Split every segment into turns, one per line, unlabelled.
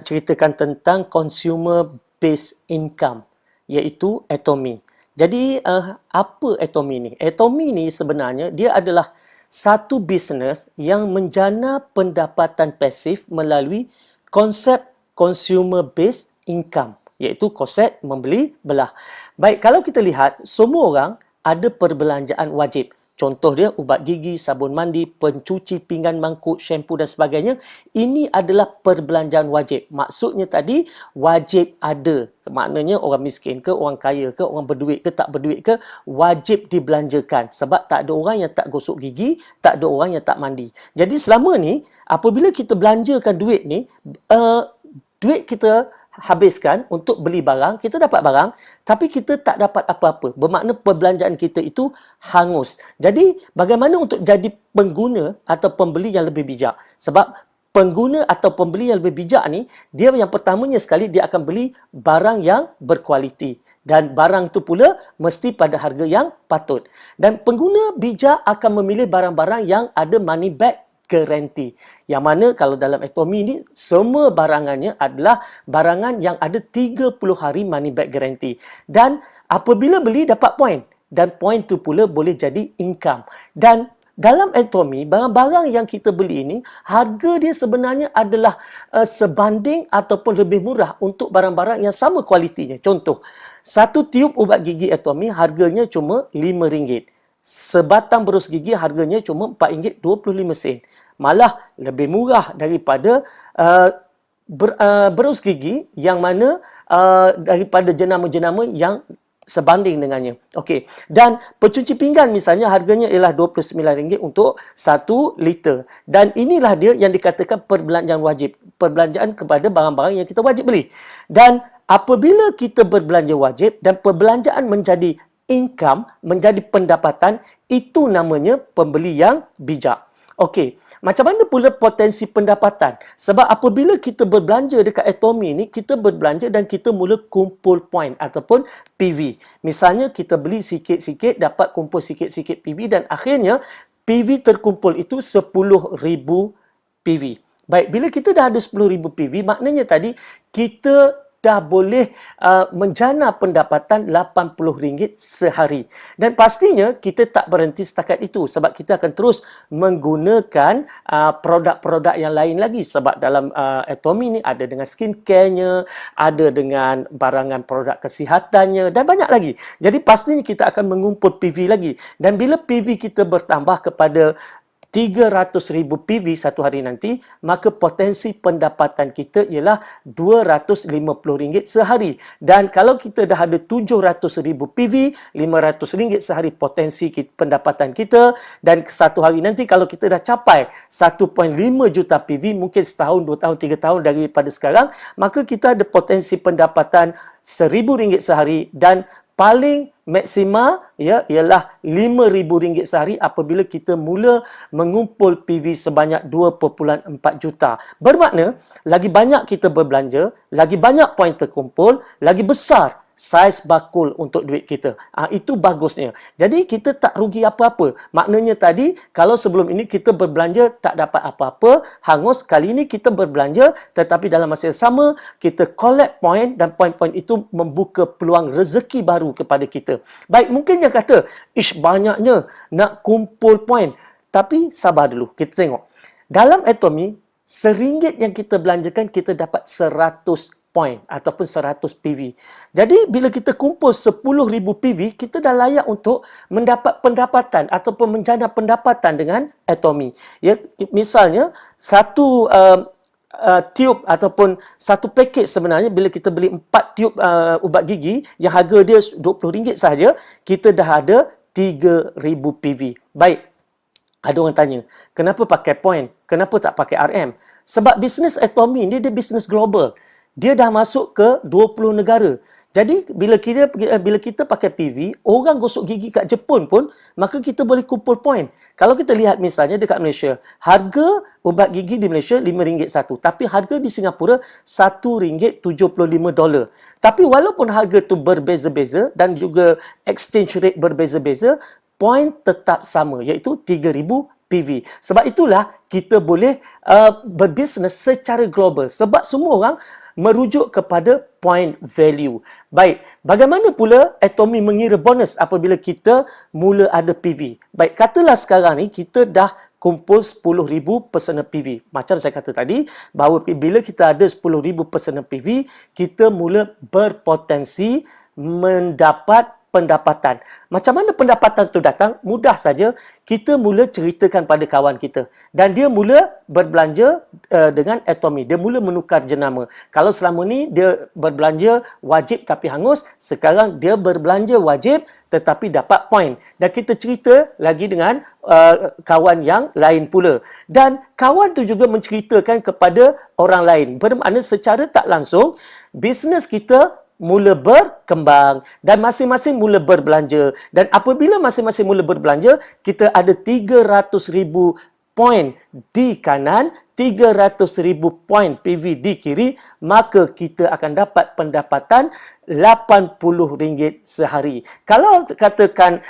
menceritakan tentang consumer based income, iaitu Atomy. Jadi apa Atomy ni? Atomy ni sebenarnya dia adalah satu bisnes yang menjana pendapatan pasif melalui konsep consumer based income, iaitu konsep membeli belah. Baik, kalau kita lihat semua orang ada perbelanjaan wajib. Contoh dia ubat gigi, sabun mandi, pencuci pinggan, mangkuk, shampoo dan sebagainya. Ini adalah perbelanjaan wajib. Maksudnya tadi wajib ada. Maknanya orang miskin ke, orang kaya ke, orang berduit ke, tak berduit ke, wajib dibelanjakan. Sebab tak ada orang yang tak gosok gigi, tak ada orang yang tak mandi. Jadi selama ni, apabila kita belanjakan duit ni, duit kita habiskan untuk beli barang, kita dapat barang, tapi kita tak dapat apa-apa. Bermakna perbelanjaan kita itu hangus. Jadi, bagaimana untuk jadi pengguna atau pembeli yang lebih bijak? Sebab pengguna atau pembeli yang lebih bijak ni, dia yang pertamanya sekali, dia akan beli barang yang berkualiti. Dan barang tu pula mesti pada harga yang patut. Dan pengguna bijak akan memilih barang-barang yang ada money back guarantee. Yang mana kalau dalam Atomy ni, semua barangannya adalah barangan yang ada 30 hari money back guarantee. Dan apabila beli dapat point. Dan point tu pula boleh jadi income. Dan dalam Atomy, barang-barang yang kita beli ini, harga dia sebenarnya adalah sebanding ataupun lebih murah untuk barang-barang yang sama kualitinya. Contoh, satu tiub ubat gigi Atomy harganya cuma RM5. Sebatang berus gigi harganya cuma RM4.25. Malah lebih murah daripada berus gigi yang mana daripada jenama-jenama yang sebanding dengannya. Okey. Dan pencuci pinggan misalnya harganya ialah RM29 untuk 1 liter. Dan inilah dia yang dikatakan perbelanjaan wajib. Perbelanjaan kepada barang-barang yang kita wajib beli. Dan apabila kita berbelanja wajib dan perbelanjaan menjadi income, menjadi pendapatan, itu namanya pembeli yang bijak. Okey, macam mana pula potensi pendapatan? Sebab apabila kita berbelanja dekat Atomy ni, kita berbelanja dan kita mula kumpul point ataupun PV. Misalnya kita beli sikit-sikit, dapat kumpul sikit-sikit PV dan akhirnya PV terkumpul itu 10,000 PV. Baik, bila kita dah ada 10,000 PV, maknanya tadi kita dah boleh menjana pendapatan RM80 sehari. Dan pastinya kita tak berhenti setakat itu sebab kita akan terus menggunakan produk-produk yang lain lagi. Sebab dalam Atomy ni ada dengan skincare-nya, ada dengan barangan produk kesihatannya dan banyak lagi. Jadi pastinya kita akan mengumpul PV lagi. Dan bila PV kita bertambah kepada 300,000 PV satu hari nanti, maka potensi pendapatan kita ialah RM250 sehari. Dan kalau kita dah ada 700,000 PV, RM500 sehari potensi pendapatan kita. Dan satu hari nanti kalau kita dah capai 1.5 juta PV, mungkin setahun, 2 tahun, 3 tahun daripada sekarang, maka kita ada potensi pendapatan RM1,000 sehari dan paling maksima ialah RM5,000 sehari apabila kita mula mengumpul PV sebanyak 2.4 juta. Bermakna, lagi banyak kita berbelanja, lagi banyak poin terkumpul, lagi besar saiz bakul untuk duit kita. Itu bagusnya. Jadi kita tak rugi apa-apa. Maknanya tadi, kalau sebelum ini kita berbelanja tak dapat apa-apa, hangus. Kali ini kita berbelanja tetapi dalam masa yang sama, kita collect point dan poin-poin itu membuka peluang rezeki baru kepada kita. Baik, mungkin yang kata, banyaknya nak kumpul poin. Tapi sabar dulu, kita tengok. Dalam Atomy, RM1 yang kita belanjakan, kita dapat 100 point ataupun 100 PV. Jadi bila kita kumpul 10,000 PV, kita dah layak untuk mendapat pendapatan ataupun menjana pendapatan dengan Atomy. Ya, misalnya satu tiub ataupun satu paket sebenarnya bila kita beli 4 tiub ubat gigi yang harga dia RM20 sahaja, kita dah ada 3,000 PV. Baik. Ada orang tanya, kenapa pakai point? Kenapa tak pakai RM? Sebab bisnes Atomy ni dia bisnes global. Dia dah masuk ke 20 negara. Jadi, bila kita pakai PV, orang gosok gigi kat Jepun pun, maka kita boleh kumpul point. Kalau kita lihat misalnya dekat Malaysia, harga ubat gigi di Malaysia RM5 satu. Tapi harga di Singapura $1.75. Tapi walaupun harga tu berbeza-beza dan juga exchange rate berbeza-beza, point tetap sama, iaitu 3,000 PV. Sebab itulah kita boleh berbisnes secara global. Sebab semua orang merujuk kepada point value. Baik, bagaimana pula Atomy mengira bonus apabila kita mula ada PV? Baik, katalah sekarang ni kita dah kumpul 10,000 personal PV. Macam saya kata tadi, bahawa bila kita ada 10,000 personal PV, kita mula berpotensi mendapat pendapatan. Macam mana pendapatan itu datang? Mudah saja, kita mula ceritakan pada kawan kita. Dan dia mula berbelanja dengan Atomy. Dia mula menukar jenama. Kalau selama ni dia berbelanja wajib tapi hangus, sekarang dia berbelanja wajib tetapi dapat poin. Dan kita cerita lagi dengan kawan yang lain pula. Dan kawan tu juga menceritakan kepada orang lain. Bermakna secara tak langsung, bisnes kita mula berkembang dan masing-masing mula berbelanja. Dan apabila masing-masing mula berbelanja, kita ada 300,000 poin di kanan, 300,000 poin PV di kiri, maka kita akan dapat pendapatan RM80 sehari. Kalau katakan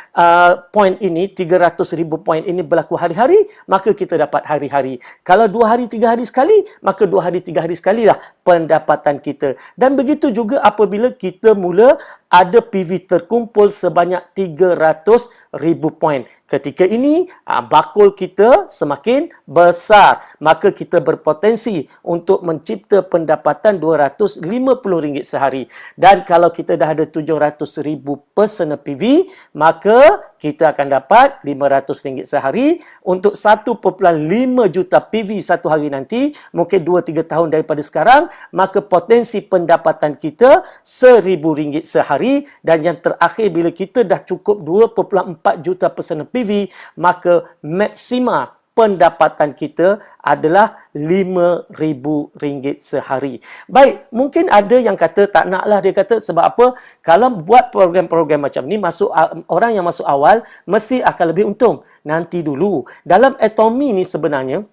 poin ini, 300,000 poin ini berlaku hari-hari, maka kita dapat hari-hari. Kalau 2 hari, 3 hari sekali, maka 2 hari, 3 hari sekalilah pendapatan kita. Dan begitu juga apabila kita mula ada PV terkumpul sebanyak 300,000 poin. Ketika ini, bakul kita semakin besar. Maka kita berpotensi untuk mencipta pendapatan RM250 sehari. Dan kalau kita dah ada 700,000 personal PV, maka kita akan dapat RM500 sehari. Untuk 1.5 juta PV satu hari nanti, mungkin 2-3 tahun daripada sekarang, maka potensi pendapatan kita RM1,000 sehari. Dan yang terakhir, bila kita dah cukup 2.4 juta personal PV, maka maksima pendapatan kita adalah RM5,000 sehari. Baik, mungkin ada yang kata tak naklah, dia kata sebab apa? Kalau buat program-program macam ni, orang yang masuk awal mesti akan lebih untung. Nanti dulu. Dalam Atomy ni sebenarnya,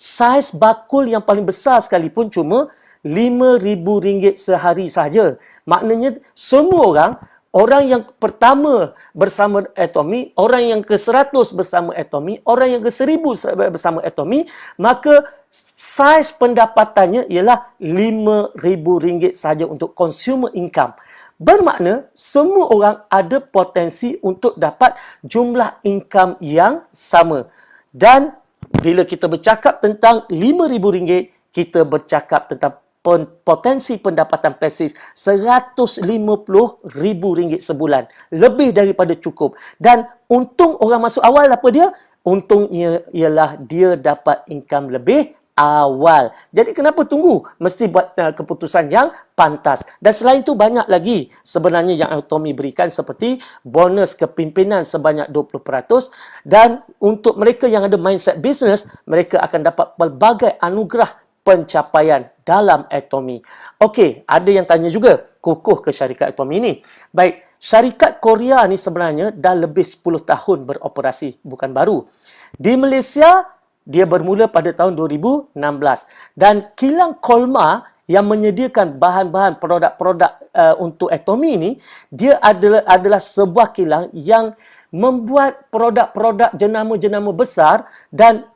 saiz bakul yang paling besar sekalipun cuma RM5,000 sehari saja. Maknanya semua orang yang pertama bersama Atomy, orang yang ke-100 bersama Atomy, orang yang ke-1,000 bersama Atomy, maka saiz pendapatannya ialah RM5,000 saja untuk consumer income. Bermakna semua orang ada potensi untuk dapat jumlah income yang sama. Dan bila kita bercakap tentang RM5,000, kita bercakap tentang potensi pendapatan pasif RM150,000 sebulan. Lebih daripada cukup. Dan untung orang masuk awal apa dia? Untungnya ialah dia dapat income lebih awal. Jadi kenapa tunggu? Mesti buat keputusan yang pantas. Dan selain itu banyak lagi sebenarnya yang Atomy berikan seperti bonus kepimpinan sebanyak 20%. Dan untuk mereka yang ada mindset business, mereka akan dapat pelbagai anugerah pencapaian dalam Atomy. Okey, ada yang tanya juga, kukuh ke syarikat Atomy ini? Baik, syarikat Korea ni sebenarnya dah lebih 10 tahun beroperasi, bukan baru. Di Malaysia, dia bermula pada tahun 2016. Dan kilang Kolmar yang menyediakan bahan-bahan produk-produk untuk Atomy ini, dia adalah sebuah kilang yang membuat produk-produk jenama-jenama besar dan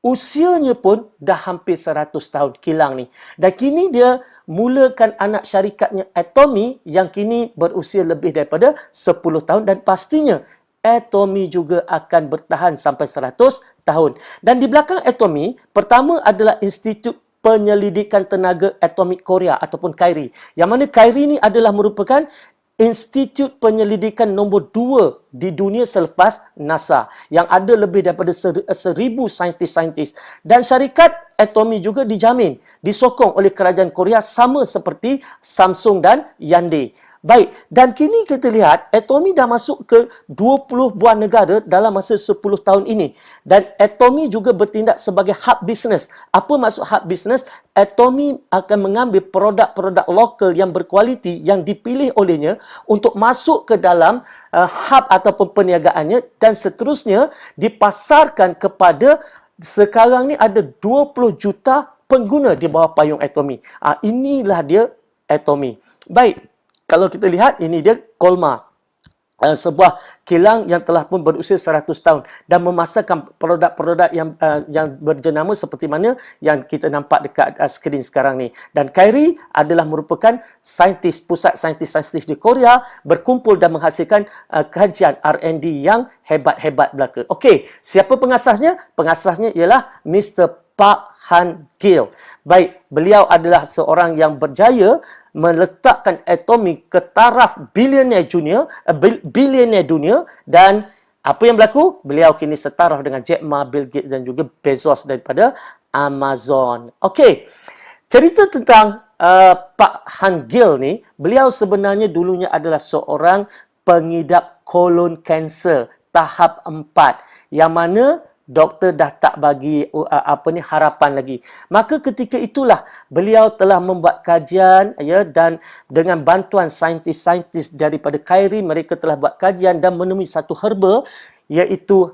usianya pun dah hampir 100 tahun kilang ni. Dan kini dia mulakan anak syarikatnya Atomy yang kini berusia lebih daripada 10 tahun dan pastinya Atomy juga akan bertahan sampai 100 tahun. Dan di belakang Atomy, pertama adalah Institut Penyelidikan Tenaga Atomik Korea ataupun KAIRI. Yang mana KAIRI ni adalah merupakan institut penyelidikan nombor 2 di dunia selepas NASA yang ada lebih daripada 1,000 saintis-saintis. Dan syarikat Atomy juga dijamin, disokong oleh kerajaan Korea sama seperti Samsung dan Hyundai. Baik, dan kini kita lihat Atomy dah masuk ke 20 buah negara dalam masa 10 tahun ini. Dan Atomy juga bertindak sebagai hub business. Apa maksud hub business? Atomy akan mengambil produk-produk lokal yang berkualiti yang dipilih olehnya untuk masuk ke dalam hub ataupun perniagaannya dan seterusnya dipasarkan kepada, sekarang ni ada 20 juta pengguna di bawah payung Atomy. Inilah dia Atomy. Baik. Kalau kita lihat, ini dia Kolmar. sebuah kilang yang telah pun berusia 100 tahun dan memasarkan produk-produk yang berjenama seperti mana yang kita nampak dekat skrin sekarang ni. Dan Kyrie adalah merupakan pusat saintis-saintis di Korea berkumpul dan menghasilkan kajian R&D yang hebat-hebat belaka. Okey, siapa pengasasnya? Pengasasnya ialah Mr. Park Han-gil. Baik, beliau adalah seorang yang berjaya meletakkan atomi ke taraf bilioner dunia dan apa yang berlaku? Beliau kini setaraf dengan Jack Ma, Bill Gates dan juga Bezos daripada Amazon. Okey, cerita tentang Pak Han-gil ni, beliau sebenarnya dulunya adalah seorang pengidap kolon kanser tahap 4 yang mana doktor dah tak bagi harapan lagi. Maka ketika itulah beliau telah membuat kajian dan dengan bantuan saintis-saintis daripada Kyrie, mereka telah buat kajian dan menemui satu herba iaitu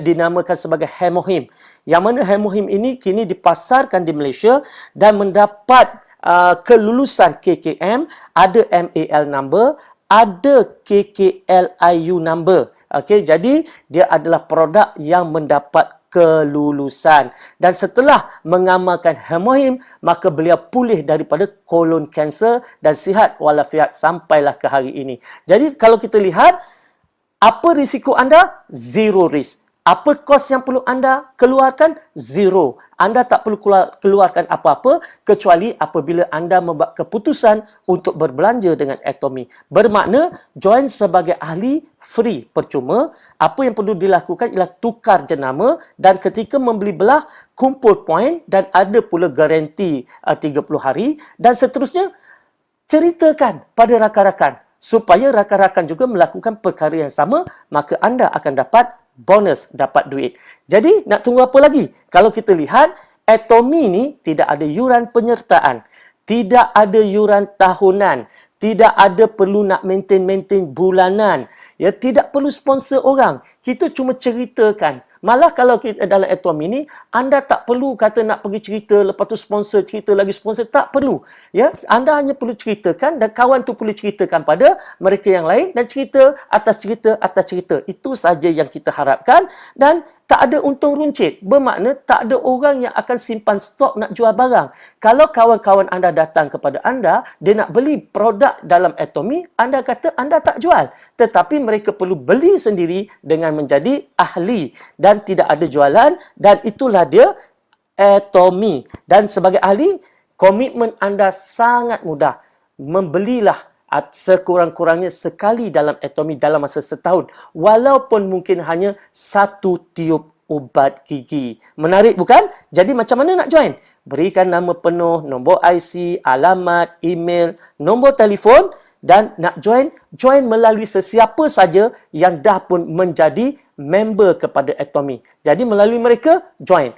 dinamakan sebagai hemohim. Yang mana hemohim ini kini dipasarkan di Malaysia dan mendapat kelulusan KKM, ada MAL number, ada KKLIU number. Okey, jadi dia adalah produk yang mendapat kelulusan. Dan setelah mengamalkan hemohim, maka beliau pulih daripada kolon kanser dan sihat walafiat sampailah ke hari ini. Jadi kalau kita lihat, apa risiko anda? Zero risk. Apa kos yang perlu anda keluarkan? Zero. Anda tak perlu keluarkan apa-apa kecuali apabila anda membuat keputusan untuk berbelanja dengan Atomy. Bermakna join sebagai ahli free, percuma. Apa yang perlu dilakukan ialah tukar jenama dan ketika membeli belah, kumpul poin dan ada pula garanti 30 hari dan seterusnya. Ceritakan pada rakan-rakan supaya rakan-rakan juga melakukan perkara yang sama, maka anda akan dapat bonus, dapat duit. Jadi, nak tunggu apa lagi? Kalau kita lihat, Atomy ni tidak ada yuran penyertaan, tidak ada yuran tahunan, tidak ada perlu nak maintain bulanan, ya, tidak perlu sponsor orang. Kita cuma ceritakan. Malah kalau kita dalam Atomy ni, anda tak perlu kata nak pergi cerita, lepas tu sponsor, cerita lagi sponsor, tak perlu. Ya, anda hanya perlu ceritakan dan kawan tu perlu ceritakan pada mereka yang lain dan cerita atas cerita atas cerita. Itu saja yang kita harapkan dan tak ada untung runcit. Bermakna tak ada orang yang akan simpan stok nak jual barang. Kalau kawan-kawan anda datang kepada anda, dia nak beli produk dalam Atomy, anda kata anda tak jual. Tetapi mereka perlu beli sendiri dengan menjadi ahli dan tidak ada jualan dan itulah dia Atomy. Dan sebagai ahli, komitmen anda sangat mudah. Membelilah sekurang-kurangnya sekali dalam Atomy dalam masa setahun. Walaupun mungkin hanya 1 tiub ubat gigi. Menarik bukan? Jadi macam mana nak join? Berikan nama penuh, nombor IC, alamat, email, nombor telefon dan nak join melalui sesiapa saja yang dah pun menjadi member kepada Atomy. Jadi melalui mereka, join.